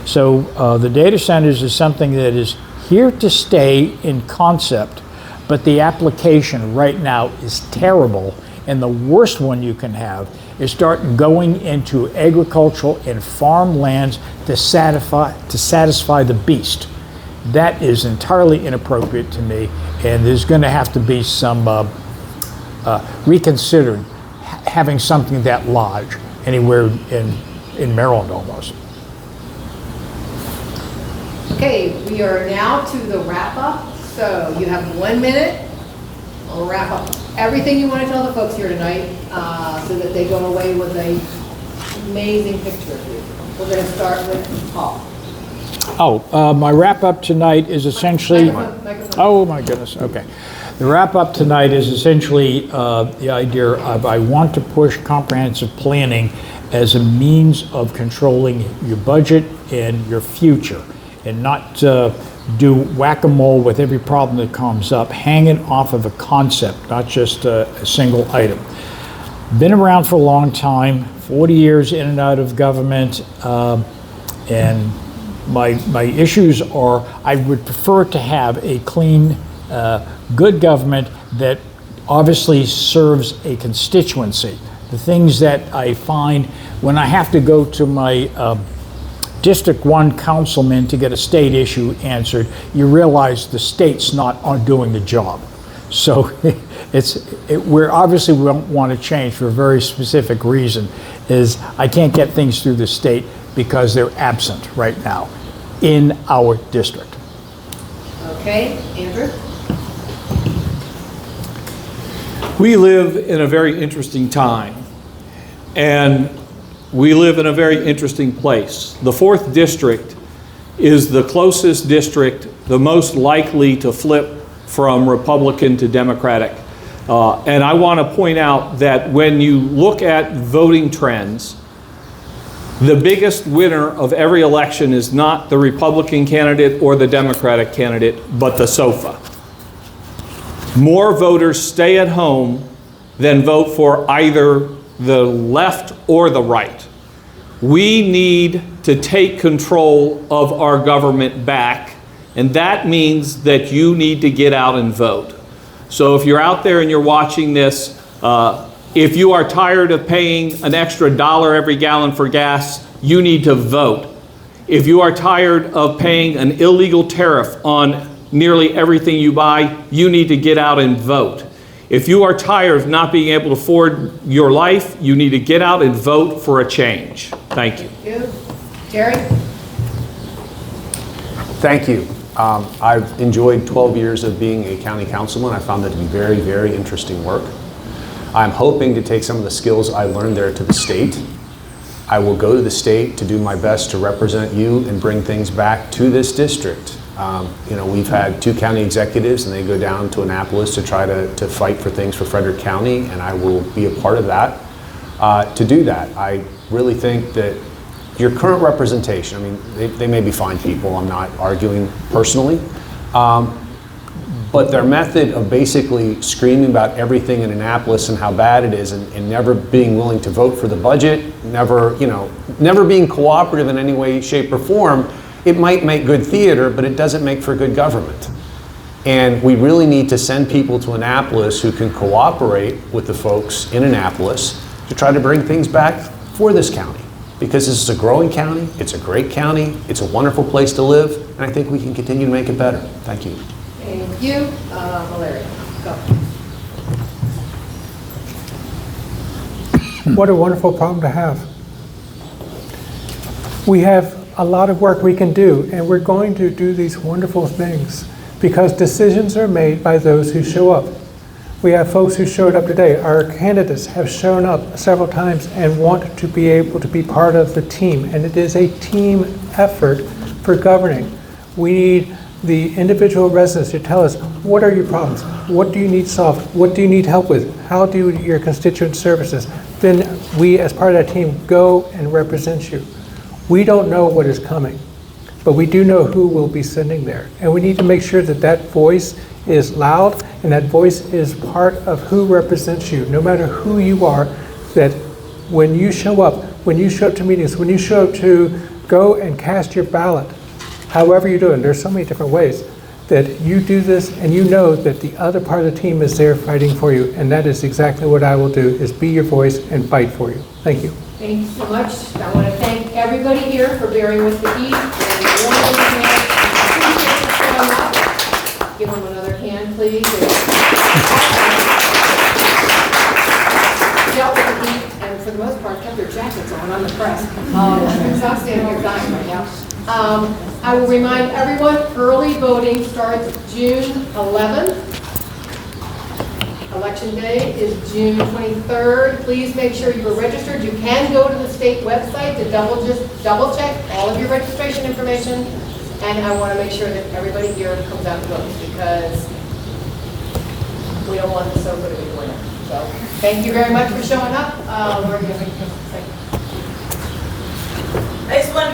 So the data centers is something that is here to stay in concept, but the application right now is terrible. And the worst one you can have is start going into agricultural and farmlands to satisfy the beast. That is entirely inappropriate to me, and there's going to have to be some reconsidering having something that large anywhere in Maryland almost. Okay, we are now to the wrap-up. So you have 1 minute. I'll wrap up everything you want to tell the folks here tonight so that they go away with an amazing picture of you. We're going to start with Paul. Oh, my wrap-up tonight is essentially... Microphone. Oh, my goodness, okay. The wrap-up tonight is essentially the idea of I want to push comprehensive planning as a means of controlling your budget and your future, and not do whack-a-mole with every problem that comes up, hanging off of a concept, not just a single item. Been around for a long time, 40 years in and out of government, and my issues are I would prefer to have a clean, good government that obviously serves a constituency. The things that I find when I have to go to my District 1 councilman to get a state issue answered, you realize the state's not doing the job. So we're obviously we don't want to change for a very specific reason, is I can't get things through the state because they're absent right now in our district. Okay, Andrew? We live in a very interesting time, and we live in a very interesting place. The 4th district is the closest district, the most likely to flip from Republican to Democratic. And I want to point out that when you look at voting trends, the biggest winner of every election is not the Republican candidate or the Democratic candidate, but the sofa. More voters stay at home than vote for either the left or the right. We need to take control of our government back, and that means that you need to get out and vote. So if you're out there and you're watching this, if you are tired of paying an extra $1 every gallon for gas, you need to vote. If you are tired of paying an illegal tariff on nearly everything you buy, you need to get out and vote. If you are tired of not being able to afford your life, you need to get out and vote for a change. Thank you. You? Jerry? Thank you. I've enjoyed 12 years of being a county councilman. I found that to be very, very interesting work. I'm hoping to take some of the skills I learned there to the state. I will go to the state to do my best to represent you and bring things back to this district. You know, we've had 2 county executives and they go down to Annapolis to try to fight for things for Frederick County, and I will be a part of that. To do that, I really think that your current representation, I mean, they may be fine people, I'm not arguing personally, but their method of basically screaming about everything in Annapolis and how bad it is, and never being willing to vote for the budget, never being cooperative in any way, shape, or form, it might make good theater, but it doesn't make for good government. And we really need to send people to Annapolis who can cooperate with the folks in Annapolis to try to bring things back for this county. Because this is a growing county, it's a great county, it's a wonderful place to live, and I think we can continue to make it better. Thank you. Thank you. Alleria, go. What a wonderful problem to have. We have a lot of work we can do, and we're going to do these wonderful things because decisions are made by those who show up. We have folks who showed up today. Our candidates have shown up several times and want to be able to be part of the team, and it is a team effort for governing. We need the individual residents to tell us, what are your problems? What do you need solved? What do you need help with? How do your constituent services? Then we, as part of that team, go and represent you. We don't know what is coming, but we do know who will be sitting there. And we need to make sure that that voice is loud and that voice is part of who represents you. No matter who you are, that when you show up to meetings, when you show up to go and cast your ballot, however you do it, and there's so many different ways, that you do this and you know that the other part of the team is there fighting for you, and that is exactly what I will do, is be your voice and fight for you. Thank you. Thank you so much. I want to thank everybody here for bearing with the heat. And give them another hand, please. Dealt with the heat, and for the most part, kept their jackets on the press. It's outstanding, you're dying right now. I will remind everyone, early voting starts June 11th. Election day is June 23rd. Please make sure you are registered. You can go to the state website to double check all of your registration information. And I want to make sure that everybody here comes out and votes, because we don't want the sofa to be the winner. So thank you very much for showing up. We're going to